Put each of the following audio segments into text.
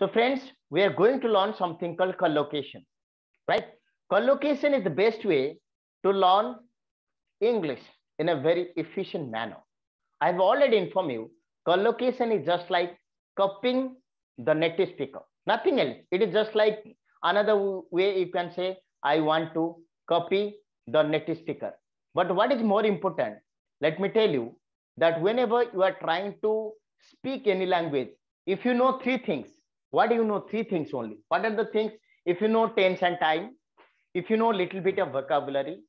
So friends, we are going to learn something called collocation, right? Collocation is the best way to learn English in a very efficient manner. I've already informed you, collocation is just like copying the native speaker. Nothing else. It is just like another way you can say, I want to copy the native speaker. But what is more important, let me tell you that whenever you are trying to speak any language, if you know three things, what do you know? Three things only. What are the things? If you know tense and time, if you know little bit of vocabulary,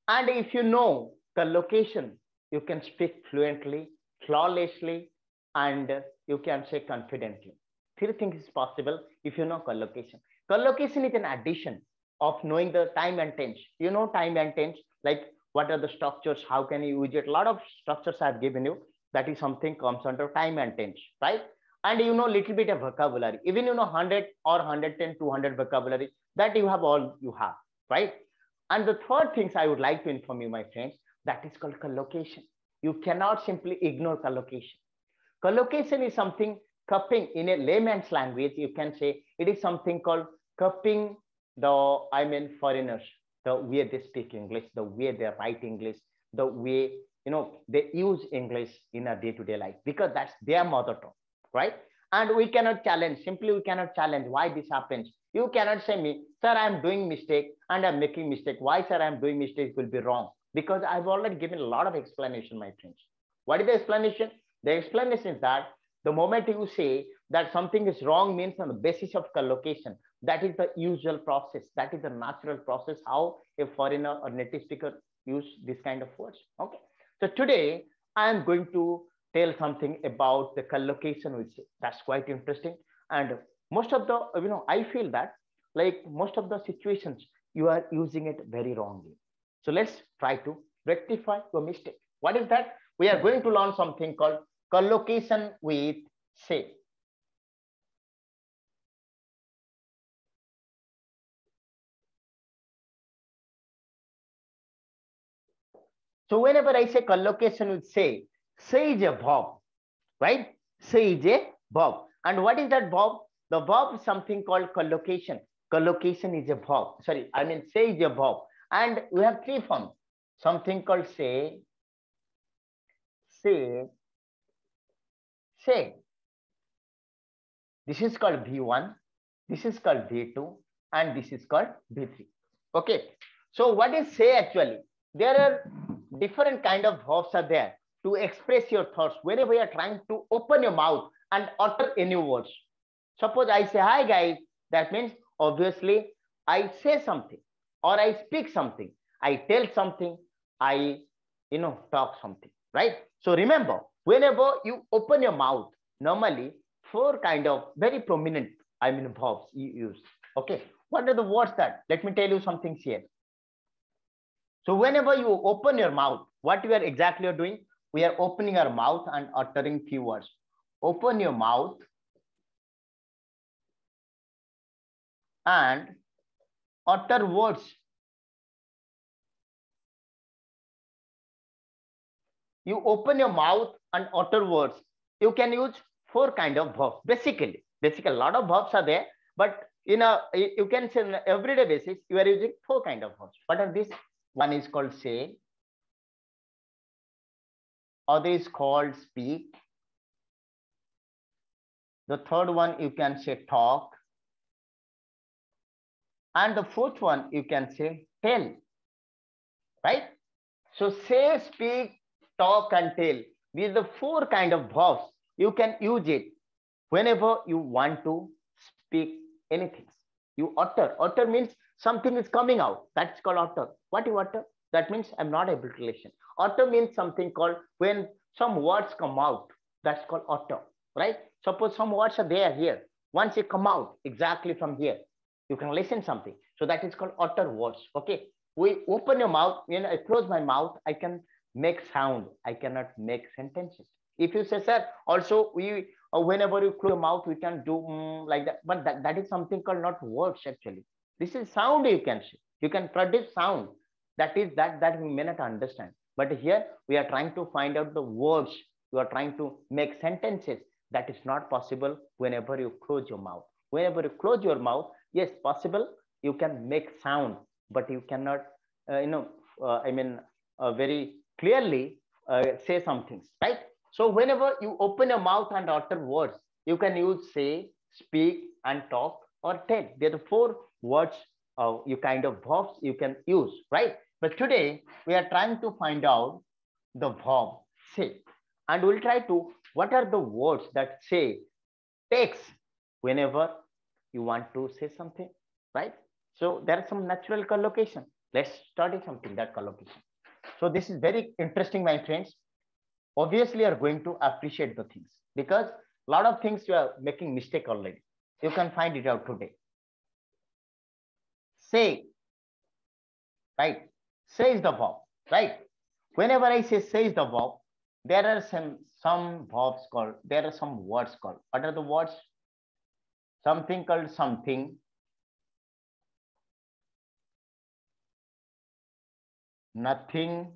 and if you know collocation, you can speak fluently, flawlessly, and you can say confidently. Three things is possible if you know collocation. Collocation is an addition of knowing the time and tense. You know time and tense, like what are the structures, how can you use it? A lot of structures I've given you. That is something comes under time and tense, right? And you know little bit of vocabulary. Even you know 100 or 110, 200 vocabulary, that you have all you have, right? And the third things I would like to inform you, my friends, that is called collocation. You cannot simply ignore collocation. Collocation is something cupping in a layman's language. You can say it is something called cupping foreigners, the way they speak English, the way they write English, the way they use English in a day-to-day life, because that's their mother tongue, right? And we cannot challenge. Simply, we cannot challenge why this happens. You cannot say me, sir, I'm doing mistake and I'm making mistake. Why, sir, I'm doing mistake will be wrong? Because I've already given a lot of explanation, my friends. What is the explanation? The explanation is that the moment you say that something is wrong means on the basis of collocation, that is the usual process. That is the natural process how a foreigner or native speaker use this kind of words. Okay. So today I am going to tell something about the collocation, which that's quite interesting. And most of the, I feel that like most of the situations you are using it very wrongly. So let's try to rectify your mistake. What is that? We are going to learn something called collocation with say. So whenever I say collocation with say is a verb, right? Say is a verb. And what is that verb? The verb is something called collocation. Collocation is a verb. Sorry, I mean say is a verb. And we have three forms. Something called say, say. This is called V1, this is called V2, and this is called V3. Okay. So what is say actually? There are different kind of verbs are there to express your thoughts whenever you are trying to open your mouth and utter any words. Suppose I say, hi guys, that means obviously I say something or I speak something, I tell something, I talk something, right? So remember, whenever you open your mouth, normally four kind of very prominent, verbs you use. Okay. What are the words that? Let me tell you something here. So whenever you open your mouth, what we are exactly doing? We are opening our mouth and uttering few words. Open your mouth and utter words. You open your mouth and utter words. You can use four kind of verbs. Basically, a lot of verbs are there, but you can say on an everyday basis, you are using four kind of verbs. What are these? One is called say, other is called speak. The third one you can say talk. And the fourth one you can say tell, right? So say, speak, talk, and tell. These are the four kind of verbs. You can use it whenever you want to speak anything. You utter. Utter means something is coming out. That's called utter. What you utter? That means I'm not able to listen. Utter means something called when some words come out. That's called utter, right? Suppose some words are there here. Once they come out exactly from here, you can listen something. So that is called utter words. Okay. We open your mouth. When I close my mouth, I can make sound. I cannot make sentences. If you say, sir, also whenever you close your mouth, we can do like that. But that is something called not words actually. This is sound you can say. You can produce sound. That is that we may not understand. But here we are trying to find out the words. You are trying to make sentences. That is not possible whenever you close your mouth. Whenever you close your mouth, yes, possible you can make sound, but you cannot, uh, you know, I mean, very clearly say some things, right? So whenever you open your mouth and utter words, you can use say, speak, and talk or tell. They're the four words you kind of verbs you can use, right? But today we are trying to find out the verb say, and we'll try to what are the words that say takes whenever you want to say something, right? So there are some natural collocation. Let's study something that collocation. So this is very interesting, my friends. Obviously, you are going to appreciate the things because a lot of things you are making mistake already. You can find it out today. Say, right? Say is the verb, right? Whenever I say is the verb, there are some verbs called, there are some words called. What are the words? Something called something, nothing,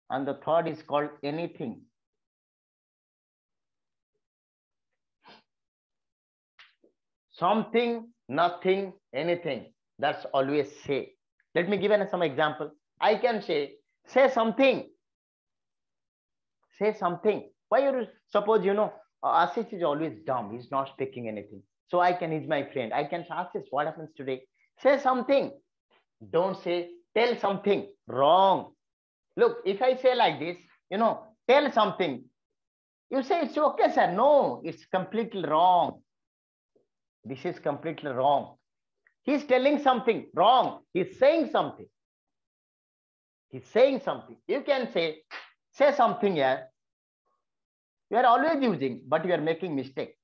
and the third is called anything. Something, nothing, anything. That's always say. Let me give some example. I can say something. Say something. Why you suppose Ashish is always dumb. He's not speaking anything. So I can, he's my friend. I can say, Ashish, what happens today? Say something. Don't say tell something. Wrong. Look, if I say like this, tell something. You say it's okay, sir. No, it's completely wrong. This is completely wrong. He's telling something wrong. He's saying something. He's saying something. You can say something here. You are always using, but you are making mistake.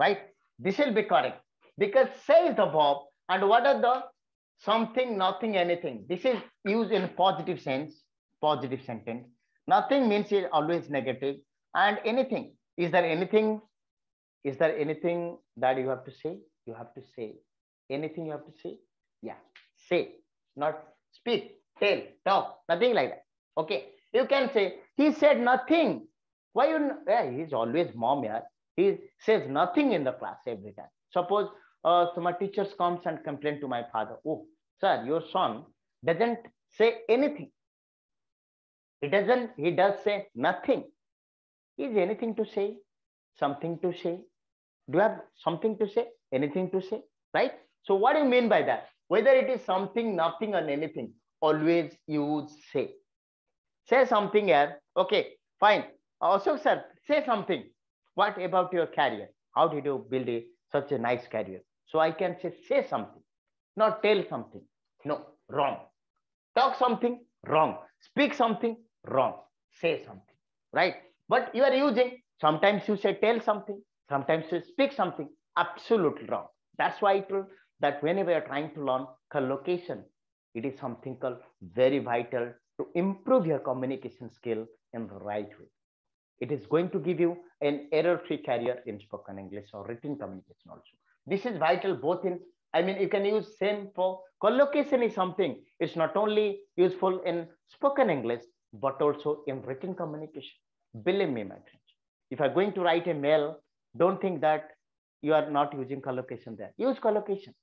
Right? This will be correct. Because say is the verb. And what are the something, nothing, anything? This is used in positive sense, positive sentence. Nothing means it's always negative. And anything. Is there anything? Is there anything that you have to say? You have to say. Anything you have to say? Yeah. Say. Not speak, tell, talk, nothing like that. Okay. You can say, he said nothing. Why you? Yeah, he's always mom here. He says nothing in the class every time. Suppose so my teachers comes and complain to my father. Oh, sir, your son doesn't say anything. He does say nothing. Is anything to say? Something to say? Do you have something to say? Anything to say? Right? So what do you mean by that? Whether it is something, nothing, or anything, always use say. Say something here. Okay, fine. Also, sir, say something. What about your career? How did you build such a nice career? So I can say something, not tell something. No, wrong. Talk something, wrong. Speak something, wrong. Say something, right? But you are using, sometimes you say tell something, sometimes you speak something, absolutely wrong. That's why it will, that whenever you're trying to learn collocation, it is something called very vital to improve your communication skill in the right way. It is going to give you an error-free career in spoken English or written communication also. This is vital both in, I mean, you can use same for collocation is something. It's not only useful in spoken English, but also in written communication. Believe me, my friends. If I'm going to write a mail, don't think that you are not using collocation there. Use collocation.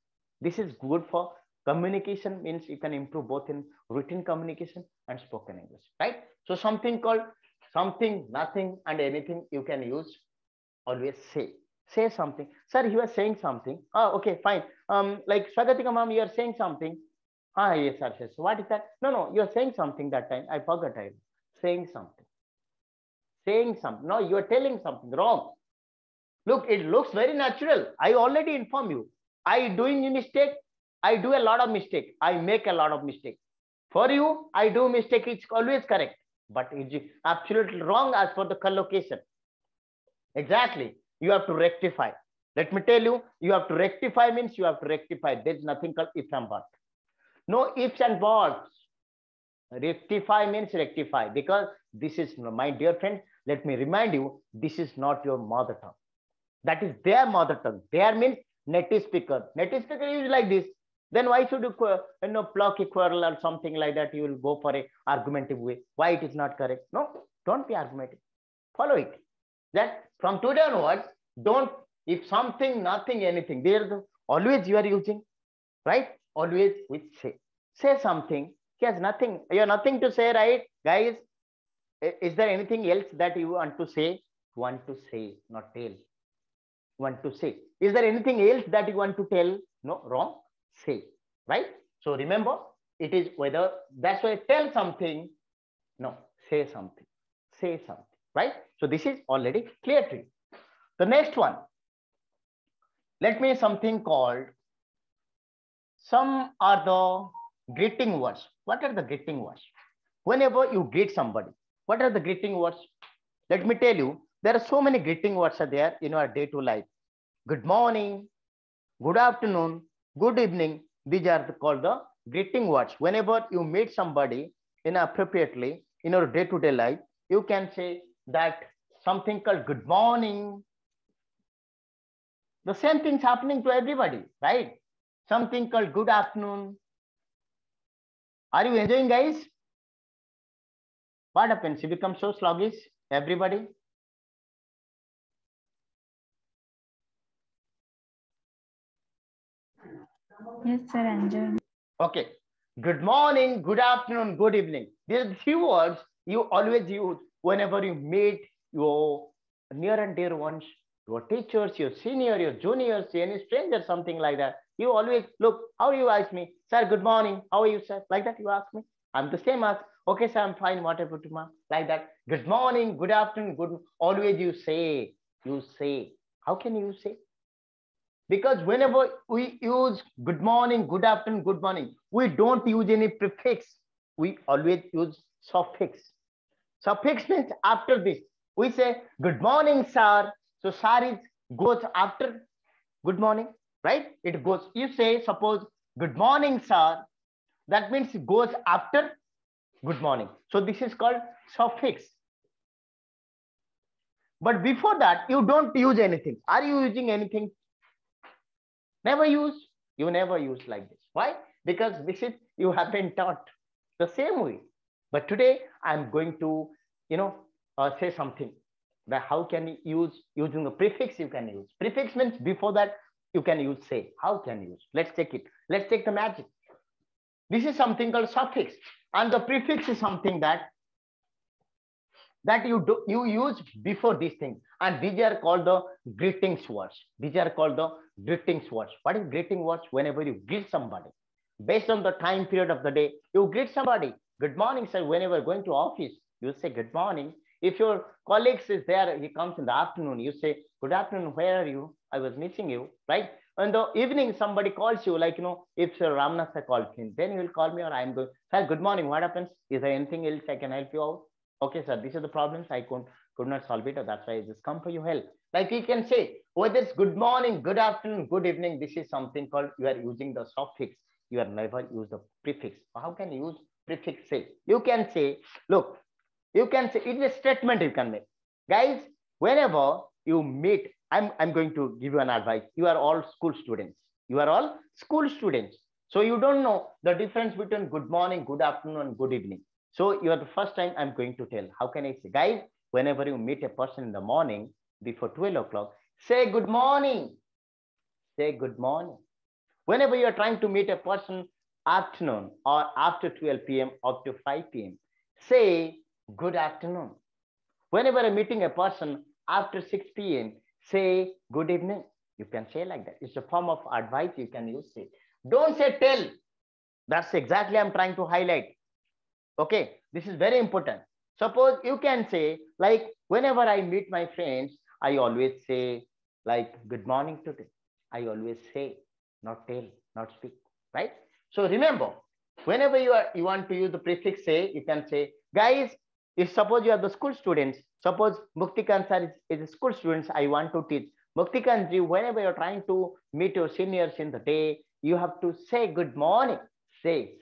This is good for communication, means you can improve both in written communication and spoken English, right? So something called something, nothing, and anything you can use. Always say something. Sir, you are saying something. Oh, okay, fine. Like Swagatika ma'am, you are saying something. Ah, yes, sir. Yes. What is that? No, you are saying something that time. I forgot. I saying something. Saying something. No, you are telling something wrong. Look, it looks very natural. I already inform you. I doing a mistake. I do a lot of mistake. I make a lot of mistake. For you, I do mistake. It's always correct, but it's absolutely wrong as for the collocation. Exactly. You have to rectify. Let me tell you, you have to rectify means you have to rectify. There's nothing called if and but. No ifs and buts. Rectify means rectify, because this is, my dear friend, let me remind you, this is not your mother tongue. That is their mother tongue. Their means native speaker. Native speaker is like this. Then why should you pluck a quarrel or something like that? You will go for a argumentative way. Why it is not correct? No, don't be argumentative. Follow it. That from today onwards, don't, if something, nothing, anything, there always you are using, right? Always with say. Say something. He has nothing. You have nothing to say, right, guys? Is there anything else that you want to say? Want to say, not tell. Want to say. Is there anything else that you want to tell? No, wrong. Say, right? So remember, it is whether, that's why tell something. No, say something. Say something, right? So this is already clear to you. The next one, let me something called, some are the greeting words. What are the greeting words? Whenever you greet somebody, what are the greeting words? Let me tell you, there are so many greeting words are there in our day-to-day life. Good morning, good afternoon, good evening. These are called the greeting words. Whenever you meet somebody inappropriately in your day-to-day life, you can say that something called good morning. The same thing's happening to everybody, right? Something called good afternoon. Are you enjoying, guys? What happens? You become so sluggish, everybody? Yes, sir, enjoy. Okay. Good morning, good afternoon, good evening. These are the few words you always use whenever you meet your near and dear ones, your teachers, your senior, your juniors, any stranger, something like that. You always look, how you ask me, sir, good morning, how are you, sir? Like that you ask me. I'm the same as, okay, sir, I'm fine, what about you, ma'am? Like that. Good morning, good afternoon, good. Always you say. How can you say? Because whenever we use good morning, good afternoon, good morning, we don't use any prefix. We always use suffix. Suffix means after this. We say good morning, sir. So sir is goes after good morning, right? It goes. You say, suppose good morning, sir. That means it goes after good morning. So this is called suffix. But before that, you don't use anything. Are you using anything? Never use. You never use like this. Why? Because this is, you have been taught the same way. But today I'm going to, say something that how can you use, using the prefix you can use. Prefix means before that you can use say. How can you use? Let's take it. Let's take the magic. This is something called suffix, and the prefix is something that you use before these things, and these are called the greetings words. These are called the greetings words. What is greeting words? Whenever you greet somebody based on the time period of the day, you greet somebody, good morning, sir. Whenever going to office, you say good morning. If your colleagues is there, he comes in the afternoon, you say good afternoon, where are you? I was missing you, right? In the evening somebody calls you, like, if Sir Ramnath calls him, then he will call me, or I'm going, sir, good morning, what happens? Is there anything else I can help you out? Okay, sir, these are the problems I could not solve it, or that's why I just come for your help. Like you can say, whether it's good morning, good afternoon, good evening, this is something called, you are using the suffix. You are never use the prefix. How can you use prefix? Say, you can say, look, you can say, it's a statement you can make. Guys, whenever you meet, I'm going to give you an advice. You are all school students. You are all school students. So you don't know the difference between good morning, good afternoon, and good evening. So you are the first time I'm going to tell. How can I say? Guys, whenever you meet a person in the morning before 12 o'clock, say good morning. Say good morning. Whenever you are trying to meet a person afternoon or after 12 p.m. up to 5 p.m., say good afternoon. Whenever you're meeting a person after 6 p.m., say good evening. You can say like that. It's a form of advice you can use. Say. Don't say tell. That's exactly I'm trying to highlight. Okay, this is very important. Suppose you can say, like, whenever I meet my friends, I always say, like, good morning today. I always say, not tell, not speak, right? So remember, whenever you want to use the prefix say, you can say, guys, if suppose you are the school students, suppose Muktikan sir is a school students, I want to teach. Muktikan ji, whenever you're trying to meet your seniors in the day, you have to say good morning. Say,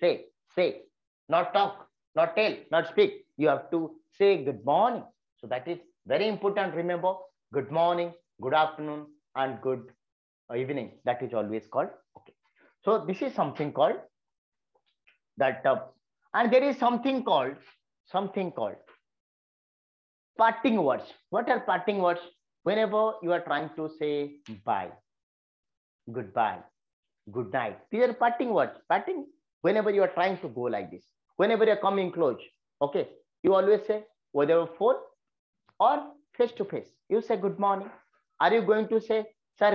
not talk, not tell, not speak. You have to say good morning. So that is very important. Remember, good morning, good afternoon, and good evening. That is always called. Okay. So this is something called that, and there is something called parting words. What are parting words? Whenever you are trying to say bye, goodbye, good night. These are parting words. Parting whenever you are trying to go like this. Whenever you are coming close, okay, you always say whether phone or face to face. You say good morning. Are you going to say, sir,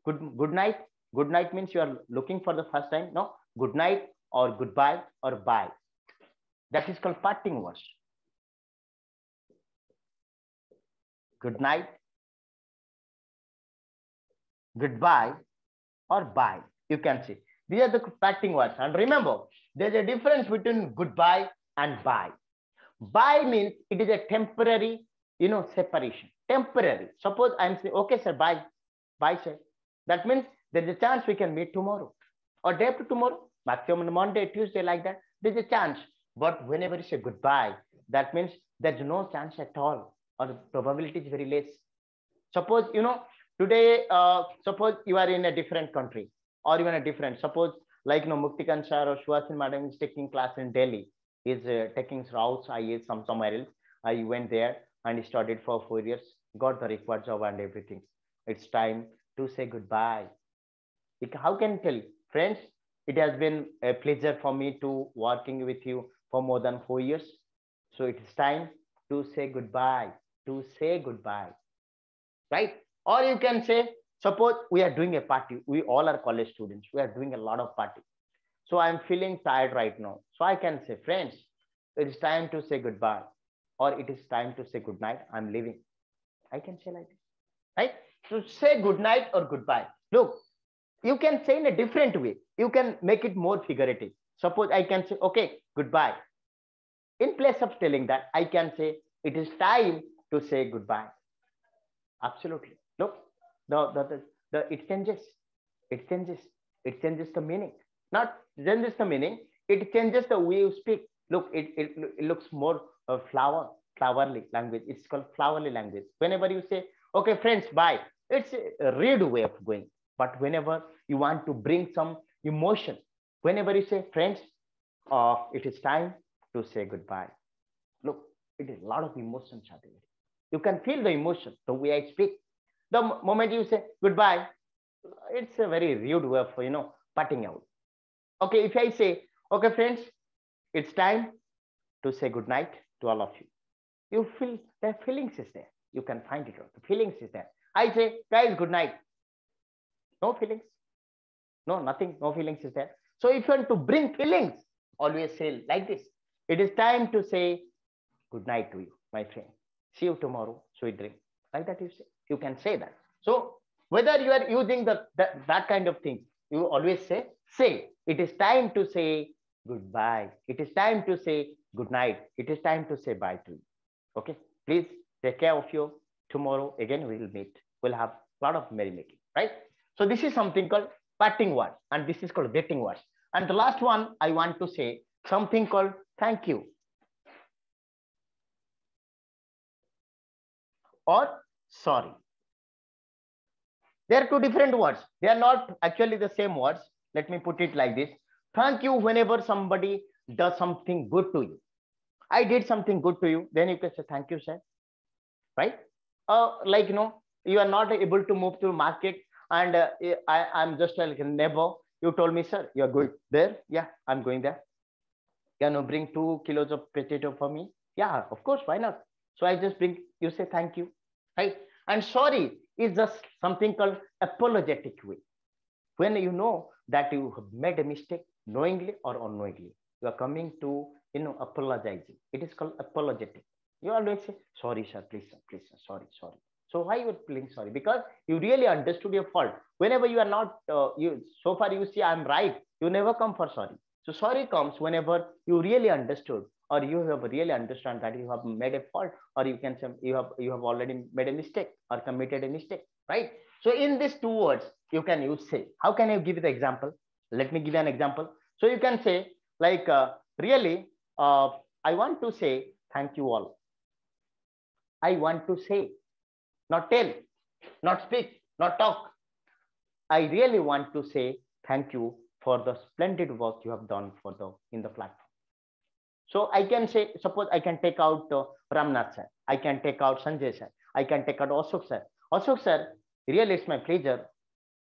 good night? Good night means you are looking for the first time. No, good night or goodbye or bye. That is called parting words. Good night, goodbye, or bye. You can see. These are the parting words. And remember, there's a difference between goodbye and bye. Bye means it is a temporary, separation. Temporary. Suppose I'm saying, okay, sir, bye. Bye, sir. That means there's a chance we can meet tomorrow or day after tomorrow, maximum Monday, Tuesday, like that. There's a chance. But whenever you say goodbye, that means there's no chance at all, or the probability is very less. Suppose, today, suppose you are in a different country or even a different, suppose like, Muktikan sir or Shuasin madam is taking class in Delhi, is taking routes, somewhere else. I went there and studied for 4 years, got the required job and everything. It's time to say goodbye. How can I tell? Friends, it has been a pleasure for me to working with you for more than 4 years. So it is time to say goodbye, right? Or you can say, suppose we are doing a party. We all are college students. We are doing a lot of party. So I'm feeling tired right now. So I can say, friends, it is time to say goodbye, or it is time to say good night. I'm leaving. I can say like this, right? So say good night or goodbye. Look, you can say in a different way. You can make it more figurative. Suppose I can say, okay, goodbye. In place of telling that, I can say, it is time to say goodbye. Absolutely. Look, it changes. It changes the meaning. Not changes the meaning. It changes the way you speak. Look, it looks more flowery language. It's called flowery language. Whenever you say, okay, friends, bye. It's a rude way of going. But whenever you want to bring some emotion, whenever you say, friends, it is time to say goodbye. Look, it is a lot of emotions are there. You can feel the emotion, the way I speak. The moment you say goodbye, it's a very rude way of, parting out. Okay, if I say, okay, friends, it's time to say good night to all of you. You feel the feelings is there. You can find it out. The feelings is there. I say, guys, good night. No feelings. No, nothing. No feelings is there. So if you want to bring feelings, always say like this. It is time to say good night to you, my friend. See you tomorrow. Sweet dream. Like that you can say that. So whether you are using that kind of thing, you always say. It is time to say goodbye. It is time to say good night. It is time to say bye to you. Okay. Please take care of you. Tomorrow again we will meet. We'll have a lot of merrymaking, right? So this is something called parting words, and this is called greeting words. And the last one I want to say something called thank you or sorry. There are two different words. They are not actually the same words. Let me put it like this. Thank you whenever somebody does something good to you. I did something good to you. Then you can say thank you, sir. Right? Like, you are not able to move to market and I'm just like a neighbor. You told me, sir, you're going there. Yeah, I'm going there. Can you bring 2 kilos of potato for me? Yeah, of course. Why not? So I just bring, you say thank you. Right? And sorry is just something called apologetic way. When you know that you have made a mistake knowingly or unknowingly, you are coming to, apologizing. It is called apologetic. You always say, sorry, sir, please, sir, sorry. So why you are feeling sorry? Because you really understood your fault. Whenever you are not, so far you see I'm right, you never come for sorry. So sorry comes whenever you really understood, or you have really understand that you have made a fault, or you can say you have already made a mistake or committed a mistake, right? So in these two words, you can use say. How can I give you the example? Let me give you an example. So you can say like, really, I want to say thank you all. I want to say, not tell, not speak, not talk. I really want to say thank you for the splendid work you have done in the platform. So I can say, suppose I can take out Ramnath sir, I can take out Sanjay sir, I can take out Ashok sir. Ashok sir, really it's my pleasure.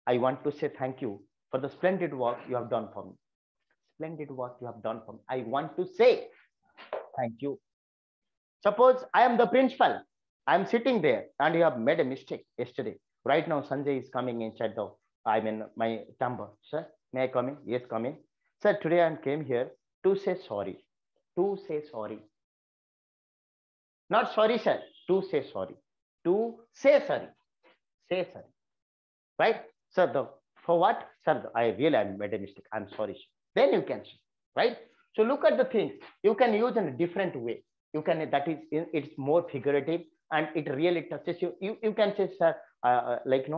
I want to say thank you for the splendid work you have done for me. Splendid work you have done for me. I want to say thank you. Suppose I am the principal. I am sitting there and you have made a mistake yesterday. Right now, Sanjay is coming inside the, I mean, my chamber. Sir, may I come in? Yes, come in. Sir, today I came here to say sorry. To say sorry. Not sorry, sir. To say sorry. To say sorry. Say sorry. Right? Sir, for what? Sir, I really I made a mistake. I'm sorry. Sir. Then you can say, right? So look at the things. You can use in a different way. You can, that is, it's more figurative and it really touches you. You can say, sir, like,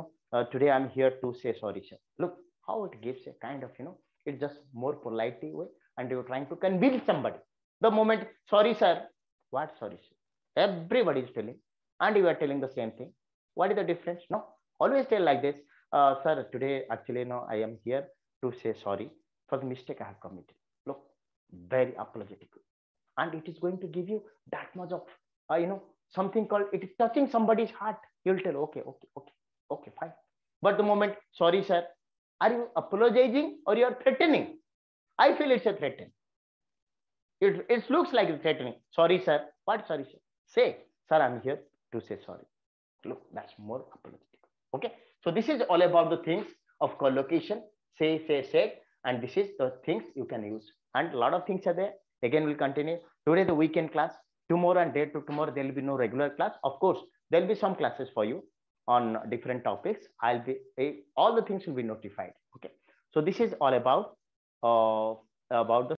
today I'm here to say sorry, sir. Look how it gives a kind of, it's just more polite way and you're trying to convince somebody. The moment, sorry, sir. What sorry, sir? Everybody is telling and you are telling the same thing. What is the difference? No, always tell like this. Sir, today actually, no, I am here to say sorry for the mistake I have committed. Look, very apologetic. And it is going to give you that much of, something called, it is touching somebody's heart. You'll tell, okay, fine. But the moment, sorry, sir, are you apologizing or you are threatening? I feel it's a threatening. It looks like a threatening. Sorry, sir. What sorry, sir? Say, sir, I'm here to say sorry. Look, that's more apologetic. Okay. So this is all about the things of collocation. Say, said. And this is the things you can use. And a lot of things are there. Again, we'll continue. Today, the weekend class. Tomorrow and day to tomorrow, there will be no regular class. Of course, there will be some classes for you on different topics. All the things will be notified. Okay. So this is all about the